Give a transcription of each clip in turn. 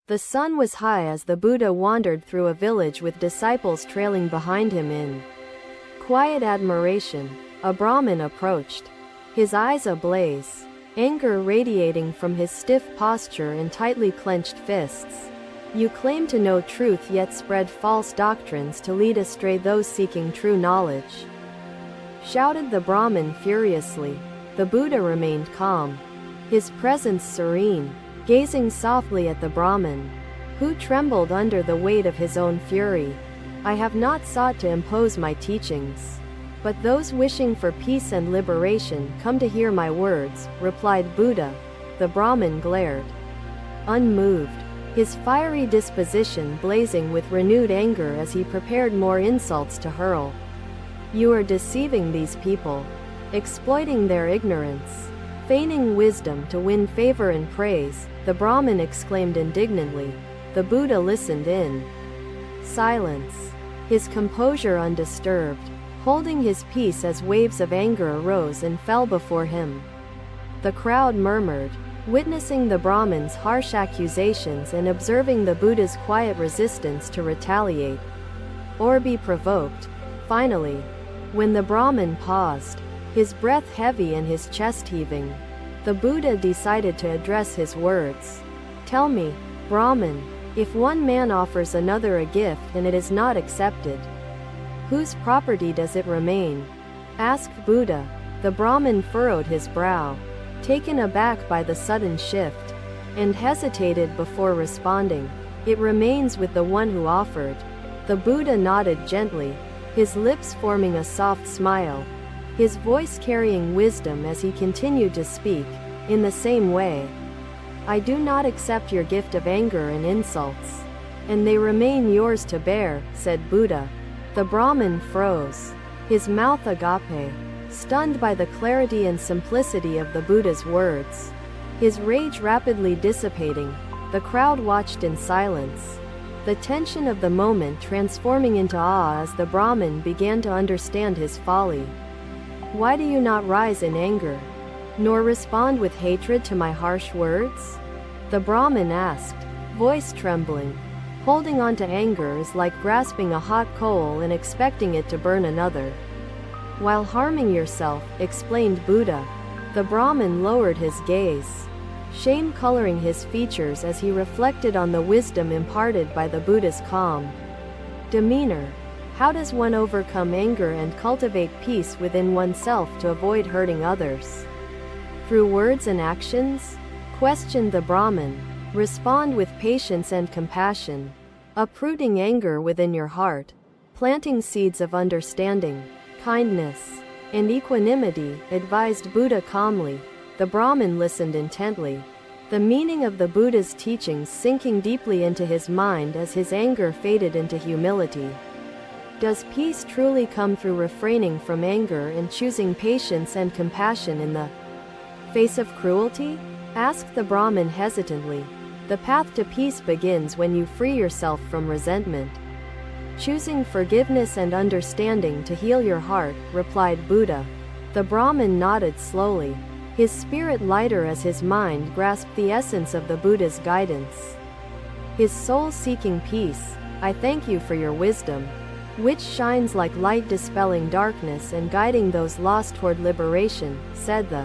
The sun was high as the Buddha wandered through a village with disciples trailing behind him in quiet admiration. A Brahmin approached, his eyes ablaze, anger radiating from his stiff posture and tightly clenched fists. "You claim to know truth yet spread false doctrines to lead astray those seeking true knowledge," shouted the Brahmin furiously. The Buddha remained calm, his presence serene, gazing softly at the Brahmin, who trembled under the weight of his own fury. "I have not sought to impose my teachings, but those wishing for peace and liberation come to hear my words," replied Buddha. The Brahmin glared, unmoved, his fiery disposition blazing with renewed anger as he prepared more insults to hurl. "You are deceiving these people, exploiting their ignorance, feigning wisdom to win favor and praise," the Brahmin exclaimed indignantly. The Buddha listened in silence, his composure undisturbed, holding his peace as waves of anger arose and fell before him. The crowd murmured, witnessing the Brahmin's harsh accusations and observing the Buddha's quiet resistance to retaliate or be provoked. Finally, when the Brahmin paused, his breath heavy and his chest heaving, the Buddha decided to address his words. "Tell me, Brahmin, if one man offers another a gift and it is not accepted, whose property does it remain?" asked Buddha. The Brahmin furrowed his brow, taken aback by the sudden shift, and hesitated before responding. "It remains with the one who offered." The Buddha nodded gently, his lips forming a soft smile, his voice carrying wisdom as he continued to speak. "In the same way, I do not accept your gift of anger and insults, and they remain yours to bear," said Buddha. The Brahmin froze, his mouth agape, stunned by the clarity and simplicity of the Buddha's words. His rage rapidly dissipating, the crowd watched in silence, the tension of the moment transforming into awe as the Brahmin began to understand his folly. "Why do you not rise in anger, nor respond with hatred to my harsh words?" the Brahmin asked, voice trembling. "Holding on to anger is like grasping a hot coal and expecting it to burn another, while harming yourself," explained Buddha. The Brahmin lowered his gaze, shame coloring his features as he reflected on the wisdom imparted by the Buddha's calm demeanor. How does one overcome anger and cultivate peace within oneself to avoid hurting others? "Through words and actions?" questioned the Brahmin. "Respond with patience and compassion, uprooting anger within your heart, planting seeds of understanding, kindness, and equanimity," advised Buddha calmly. The Brahmin listened intently, the meaning of the Buddha's teachings sinking deeply into his mind as his anger faded into humility. "Does peace truly come through refraining from anger and choosing patience and compassion in the face of cruelty?" asked the Brahmin hesitantly. "The path to peace begins when you free yourself from resentment, choosing forgiveness and understanding to heal your heart," replied Buddha. The Brahmin nodded slowly, his spirit lighter as his mind grasped the essence of the Buddha's guidance. His soul seeking peace, "I thank you for your wisdom, which shines like light dispelling darkness and guiding those lost toward liberation," said the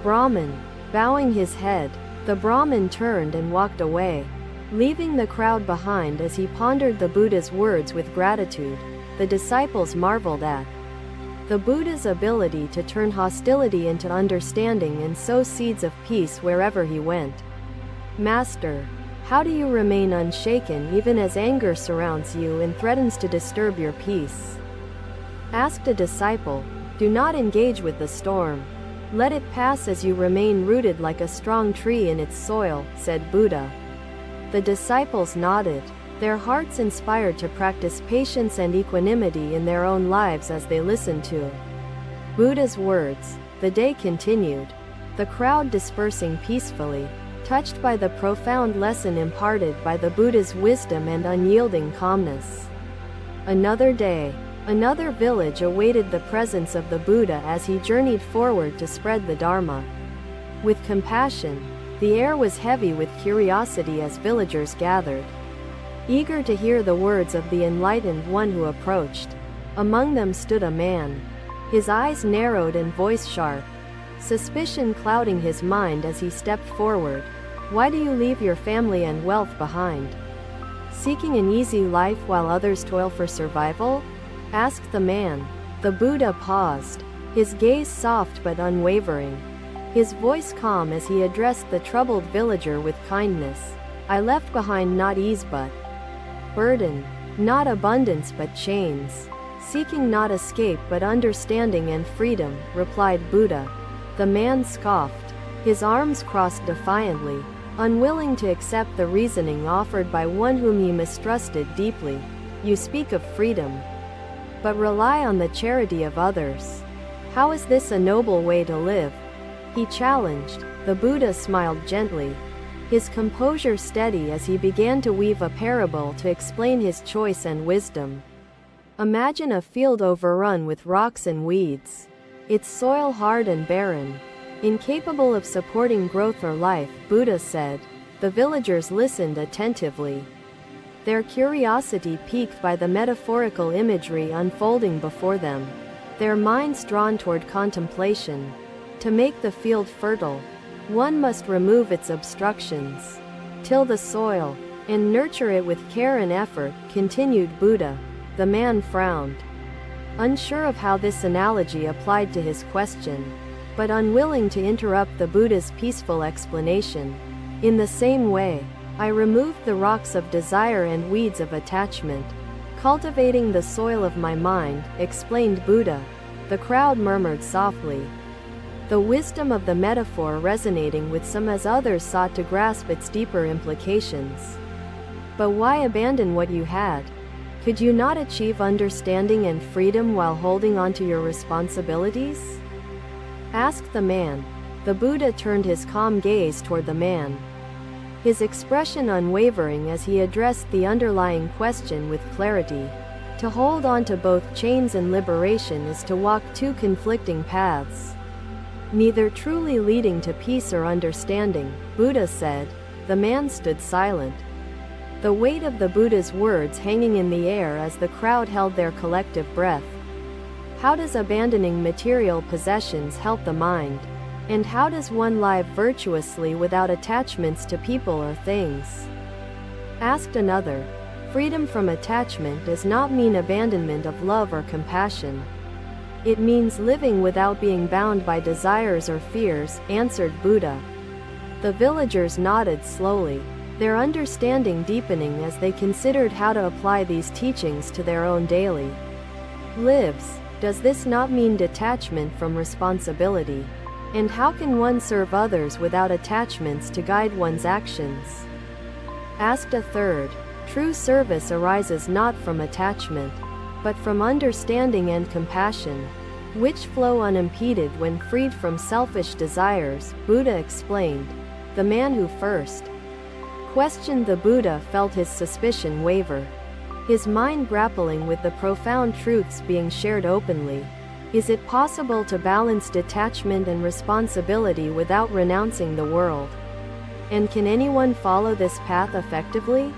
Brahmin, bowing his head. The Brahmin turned and walked away, leaving the crowd behind as he pondered the Buddha's words with gratitude. The disciples marveled at the Buddha's ability to turn hostility into understanding and sow seeds of peace wherever he went. "Master, how do you remain unshaken even as anger surrounds you and threatens to disturb your peace?" asked a disciple. "Do not engage with the storm. Let it pass as you remain rooted like a strong tree in its soil," said Buddha. The disciples nodded, their hearts inspired to practice patience and equanimity in their own lives as they listened to Buddha's words. The day continued, the crowd dispersing peacefully, touched by the profound lesson imparted by the Buddha's wisdom and unyielding calmness. Another day, another village awaited the presence of the Buddha as he journeyed forward to spread the Dharma. With compassion, The air was heavy with curiosity as villagers gathered, eager to hear the words of the enlightened one who approached. Among them stood a man, his eyes narrowed and voice sharp, suspicion clouding his mind as he stepped forward. "Why do you leave your family and wealth behind? Seeking an easy life while others toil for survival?" asked the man. The Buddha paused, his gaze soft but unwavering, his voice calm as he addressed the troubled villager with kindness. "I left behind not ease but burden, not abundance but chains, seeking not escape but understanding and freedom," replied Buddha. The man scoffed, his arms crossed defiantly, unwilling to accept the reasoning offered by one whom he mistrusted deeply. "You speak of freedom, but rely on the charity of others. How is this a noble way to live?" he challenged. The Buddha smiled gently, his composure steady as he began to weave a parable to explain his choice and wisdom. "Imagine a field overrun with rocks and weeds, its soil hard and barren, incapable of supporting growth or life," Buddha said. The villagers listened attentively, their curiosity piqued by the metaphorical imagery unfolding before them, their minds drawn toward contemplation. To make the field fertile, one must remove its obstructions, till the soil, and nurture it with care and effort, continued Buddha. The man frowned, unsure of how this analogy applied to his question, but unwilling to interrupt the Buddha's peaceful explanation. "In the same way, I removed the rocks of desire and weeds of attachment, cultivating the soil of my mind," explained Buddha. The crowd murmured softly, the wisdom of the metaphor resonating with some as others sought to grasp its deeper implications. "But why abandon what you had? Could you not achieve understanding and freedom while holding on to your responsibilities?" asked the man. The Buddha turned his calm gaze toward the man, his expression unwavering as he addressed the underlying question with clarity. "To hold on to both chains and liberation is to walk two conflicting paths, neither truly leading to peace or understanding," Buddha said. The man stood silent, the weight of the Buddha's words hanging in the air as the crowd held their collective breath. How does abandoning material possessions help the mind? And how does one live virtuously without attachments to people or things? Asked another. Freedom from attachment does not mean abandonment of love or compassion. It means living without being bound by desires or fears, answered Buddha. The villagers nodded slowly, their understanding deepening as they considered how to apply these teachings to their own daily lives. Does this not mean detachment from responsibility? And how can one serve others without attachments to guide one's actions? Asked a third. True service arises not from attachment, but from understanding and compassion, which flow unimpeded when freed from selfish desires, Buddha explained. The man who first questioned the Buddha felt his suspicion waver, his mind grappling with the profound truths being shared openly. Is it possible to balance detachment and responsibility without renouncing the world? And can anyone follow this path effectively?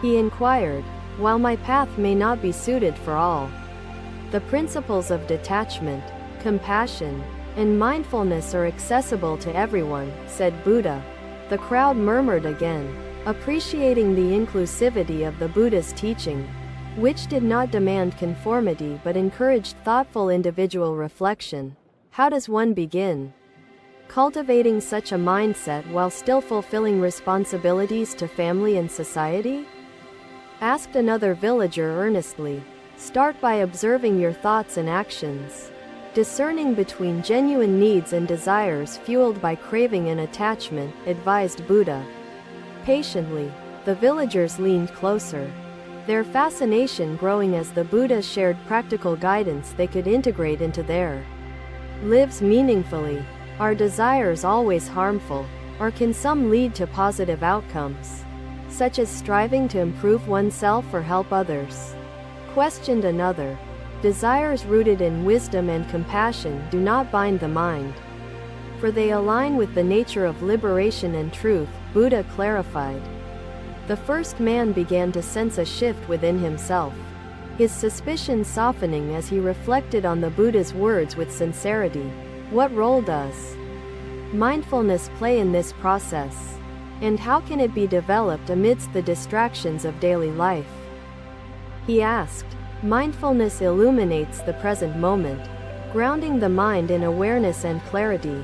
He inquired. While my path may not be suited for all, the principles of detachment, compassion, and mindfulness are accessible to everyone, said Buddha. The crowd murmured again, appreciating the inclusivity of the Buddha's teaching, which did not demand conformity but encouraged thoughtful individual reflection. How does one begin cultivating such a mindset while still fulfilling responsibilities to family and society? Asked another villager earnestly. Start by observing your thoughts and actions, discerning between genuine needs and desires fueled by craving and attachment, advised Buddha. Patiently, the villagers leaned closer, their fascination growing as the Buddha shared practical guidance they could integrate into their lives meaningfully. Are desires always harmful, or can some lead to positive outcomes, such as striving to improve oneself or help others? Questioned another. Desires rooted in wisdom and compassion do not bind the mind. for they align with the nature of liberation and truth, Buddha clarified. The first man began to sense a shift within himself, his suspicion softening as he reflected on the Buddha's words with sincerity. What role does mindfulness play in this process? And how can it be developed amidst the distractions of daily life? He asked. Mindfulness illuminates the present moment, grounding the mind in awareness and clarity,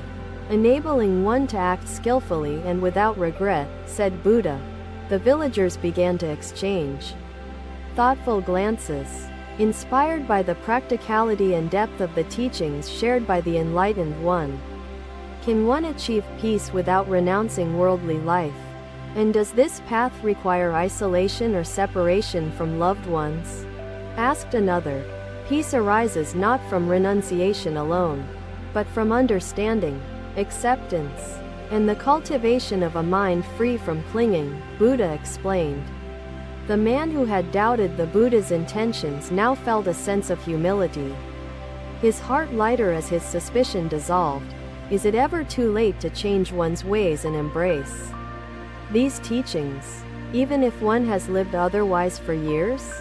enabling one to act skillfully and without regret, said Buddha. The villagers began to exchange thoughtful glances, inspired by the practicality and depth of the teachings shared by the enlightened one. Can one achieve peace without renouncing worldly life? And does this path require isolation or separation from loved ones? Asked another. Peace arises not from renunciation alone, but from understanding, acceptance, and the cultivation of a mind free from clinging, Buddha explained. The man who had doubted the Buddha's intentions now felt a sense of humility, his heart lighter as his suspicion dissolved. Is it ever too late to change one's ways and embrace these teachings, even if one has lived otherwise for years?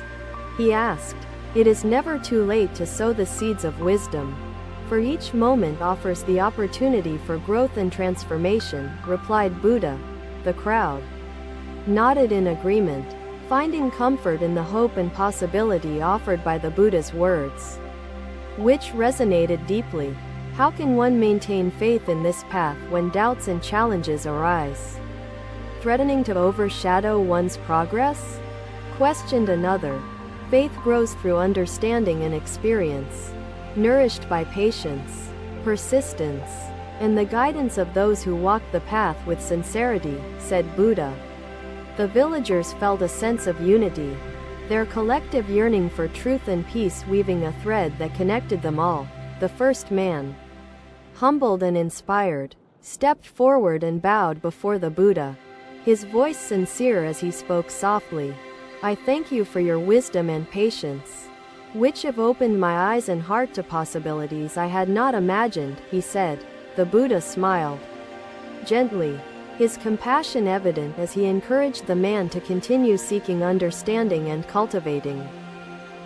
He asked. It is never too late to sow the seeds of wisdom, for each moment offers the opportunity for growth and transformation, replied Buddha. The crowd nodded in agreement, finding comfort in the hope and possibility offered by the Buddha's words, which resonated deeply. How can one maintain faith in this path when doubts and challenges arise, threatening to overshadow one's progress? Questioned another. Faith grows through understanding and experience, nourished by patience, persistence, and the guidance of those who walk the path with sincerity, said Buddha. The villagers felt a sense of unity, their collective yearning for truth and peace weaving a thread that connected them all. The first man, humbled and inspired, stepped forward and bowed before the Buddha, his voice sincere as he spoke softly. I thank you for your wisdom and patience, which have opened my eyes and heart to possibilities I had not imagined, he said. The Buddha smiled gently, his compassion evident as he encouraged the man to continue seeking understanding and cultivating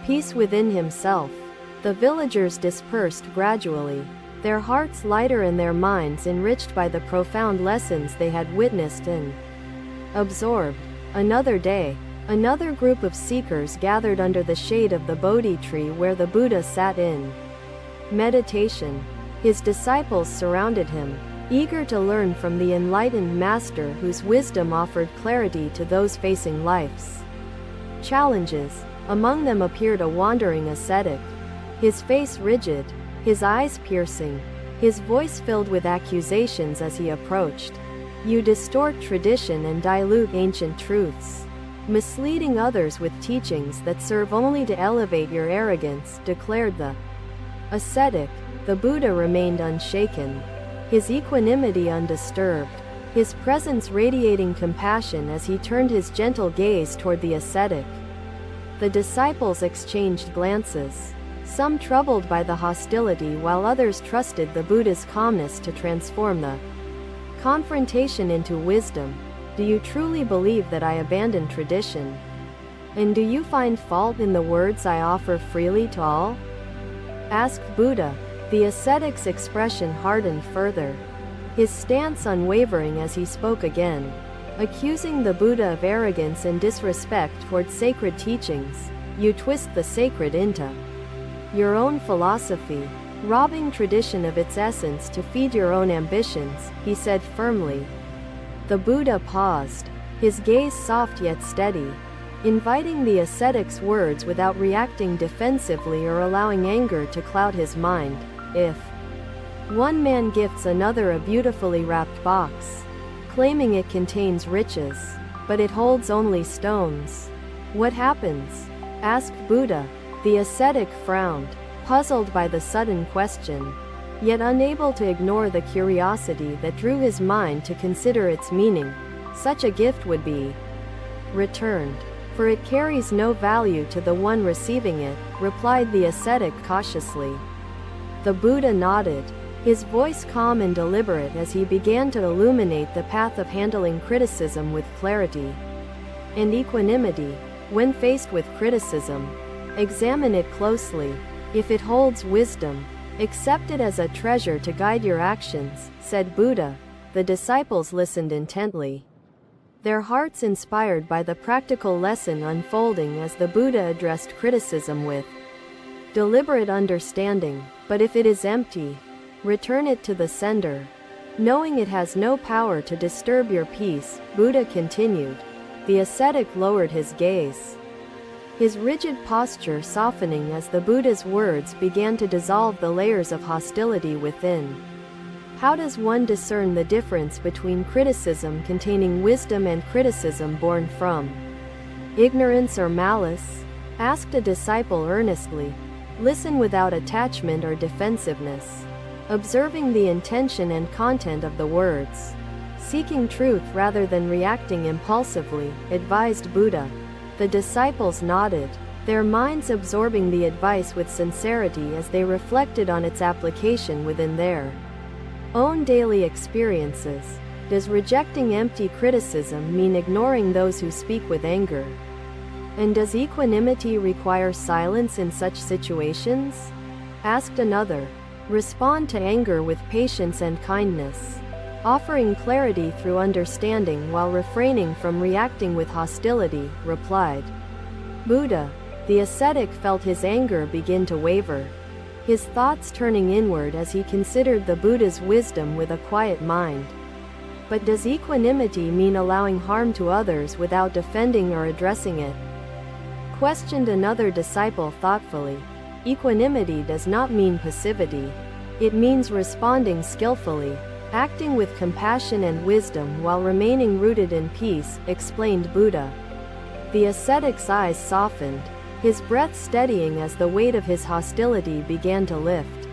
peace within himself. The villagers dispersed gradually, their hearts lighter and their minds enriched by the profound lessons they had witnessed and absorbed. Another day, another group of seekers gathered under the shade of the Bodhi tree where the Buddha sat in meditation. His disciples surrounded him, eager to learn from the enlightened master whose wisdom offered clarity to those facing life's challenges. Among them appeared a wandering ascetic, his face rigid, his eyes piercing, his voice filled with accusations as he approached. You distort tradition and dilute ancient truths, misleading others with teachings that serve only to elevate your arrogance, declared the ascetic. The Buddha remained unshaken, his equanimity undisturbed, his presence radiating compassion as he turned his gentle gaze toward the ascetic. The disciples exchanged glances, some troubled by the hostility while others trusted the Buddha's calmness to transform the confrontation into wisdom. Do you truly believe that I abandon tradition? And do you find fault in the words I offer freely to all? Asked Buddha. The ascetic's expression hardened further, his stance unwavering as he spoke again, accusing the Buddha of arrogance and disrespect toward sacred teachings. You twist the sacred into your own philosophy, robbing tradition of its essence to feed your own ambitions, he said firmly. The Buddha paused, his gaze soft yet steady, inviting the ascetic's words without reacting defensively or allowing anger to cloud his mind. If one man gifts another a beautifully wrapped box, claiming it contains riches, but it holds only stones, what happens? Asked Buddha. The ascetic frowned, puzzled by the sudden question, yet unable to ignore the curiosity that drew his mind to consider its meaning. Such a gift would be returned, for it carries no value to the one receiving it, replied the ascetic cautiously. The Buddha nodded, his voice calm and deliberate as he began to illuminate the path of handling criticism with clarity and equanimity. When faced with criticism, examine it closely. If it holds wisdom, accept it as a treasure to guide your actions, said Buddha. The disciples listened intently, their hearts inspired by the practical lesson unfolding as the Buddha addressed criticism with deliberate understanding. But if it is empty, return it to the sender, knowing it has no power to disturb your peace, Buddha continued. The ascetic lowered his gaze, his rigid posture softening as the Buddha's words began to dissolve the layers of hostility within. How does one discern the difference between criticism containing wisdom and criticism born from ignorance or malice? Asked a disciple earnestly. Listen without attachment or defensiveness, observing the intention and content of the words, seeking truth rather than reacting impulsively, advised Buddha. The disciples nodded, their minds absorbing the advice with sincerity as they reflected on its application within their own daily experiences. Does rejecting empty criticism mean ignoring those who speak with anger? And does equanimity require silence in such situations? Asked another. Respond to anger with patience and kindness, offering clarity through understanding while refraining from reacting with hostility, replied Buddha. The ascetic felt his anger begin to waver, his thoughts turning inward as he considered the Buddha's wisdom with a quiet mind. But does equanimity mean allowing harm to others without defending or addressing it? Questioned another disciple thoughtfully. Equanimity does not mean passivity. It means responding skillfully, acting with compassion and wisdom while remaining rooted in peace, explained Buddha. The ascetic's eyes softened, his breath steadying as the weight of his hostility began to lift,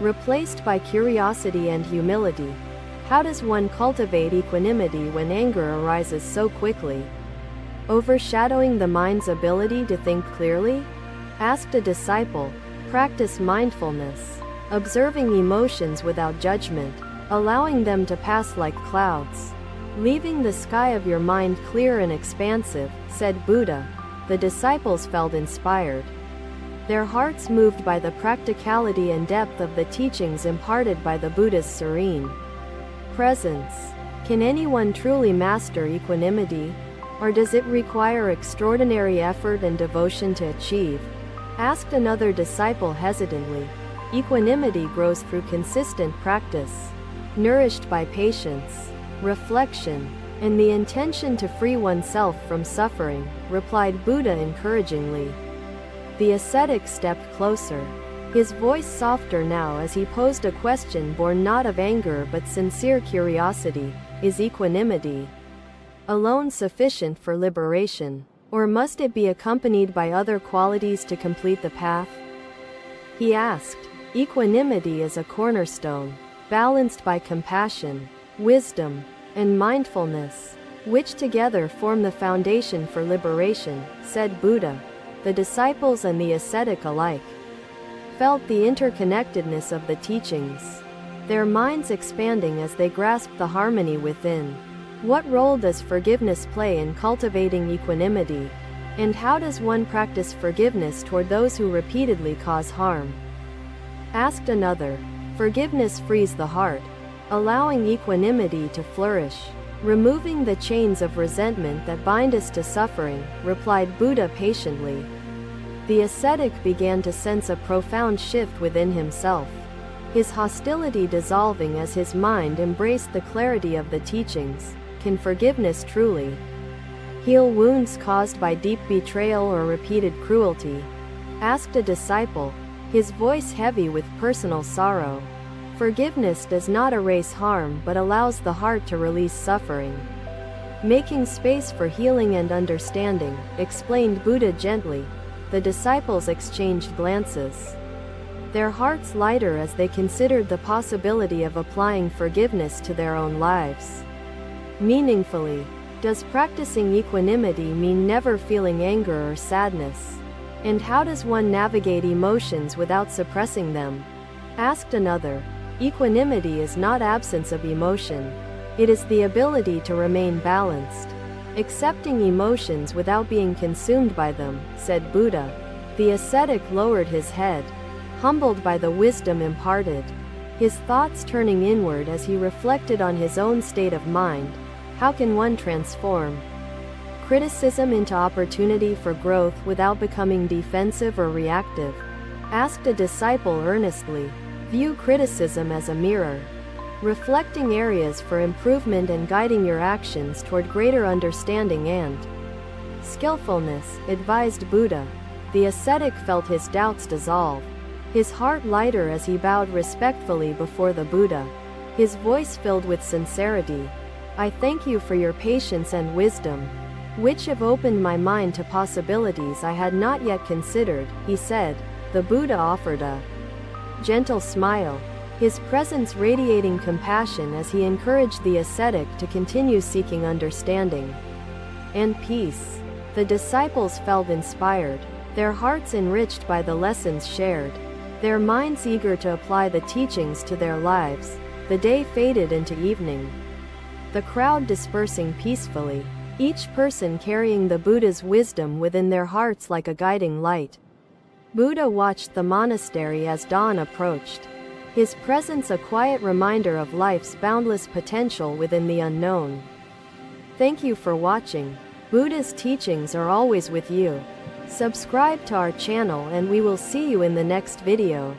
replaced by curiosity and humility. How does one cultivate equanimity when anger arises so quickly, overshadowing the mind's ability to think clearly? Asked a disciple. Practice mindfulness, observing emotions without judgment, allowing them to pass like clouds, leaving the sky of your mind clear and expansive, said Buddha. The disciples felt inspired, their hearts moved by the practicality and depth of the teachings imparted by the Buddha's serene presence. Can anyone truly master equanimity, or does it require extraordinary effort and devotion to achieve? Asked another disciple hesitantly. Equanimity grows through consistent practice, nourished by patience, reflection, and the intention to free oneself from suffering, replied Buddha encouragingly. The ascetic stepped closer, his voice softer now as he posed a question born not of anger but sincere curiosity. Is equanimity alone sufficient for liberation, or must it be accompanied by other qualities to complete the path? He asked. Equanimity is a cornerstone, balanced by compassion, wisdom, and mindfulness, which together form the foundation for liberation, said Buddha. The disciples and the ascetic alike felt the interconnectedness of the teachings, their minds expanding as they grasped the harmony within. What role does forgiveness play in cultivating equanimity? And how does one practice forgiveness toward those who repeatedly cause harm? Asked another. Forgiveness frees the heart, allowing equanimity to flourish, removing the chains of resentment that bind us to suffering, replied Buddha patiently. The ascetic began to sense a profound shift within himself, his hostility dissolving as his mind embraced the clarity of the teachings. Can forgiveness truly heal wounds caused by deep betrayal or repeated cruelty? Asked a disciple, his voice heavy with personal sorrow. Forgiveness does not erase harm but allows the heart to release suffering, making space for healing and understanding, explained Buddha gently. The disciples exchanged glances, their hearts lighter as they considered the possibility of applying forgiveness to their own lives meaningfully. Does practicing equanimity mean never feeling anger or sadness? And how does one navigate emotions without suppressing them? Asked another. Equanimity is not absence of emotion. It is the ability to remain balanced. Accepting emotions without being consumed by them, said Buddha. The ascetic lowered his head, humbled by the wisdom imparted. His thoughts turning inward as he reflected on his own state of mind. How can one transform criticism into opportunity for growth without becoming defensive or reactive? Asked a disciple earnestly. View criticism as a mirror, reflecting areas for improvement and guiding your actions toward greater understanding and skillfulness, advised Buddha. The ascetic felt his doubts dissolve, his heart lighter as he bowed respectfully before the Buddha, his voice filled with sincerity. I thank you for your patience and wisdom, which have opened my mind to possibilities I had not yet considered, he said. The Buddha offered a gentle smile, his presence radiating compassion as he encouraged the ascetic to continue seeking understanding and peace. The disciples felt inspired, their hearts enriched by the lessons shared, their minds eager to apply the teachings to their lives. The day faded into evening, the crowd dispersing peacefully, each person carrying the Buddha's wisdom within their hearts like a guiding light. Buddha watched the monastery as dawn approached, his presence a quiet reminder of life's boundless potential within the unknown. Thank you for watching. Buddha's teachings are always with you. Subscribe to our channel and we will see you in the next video.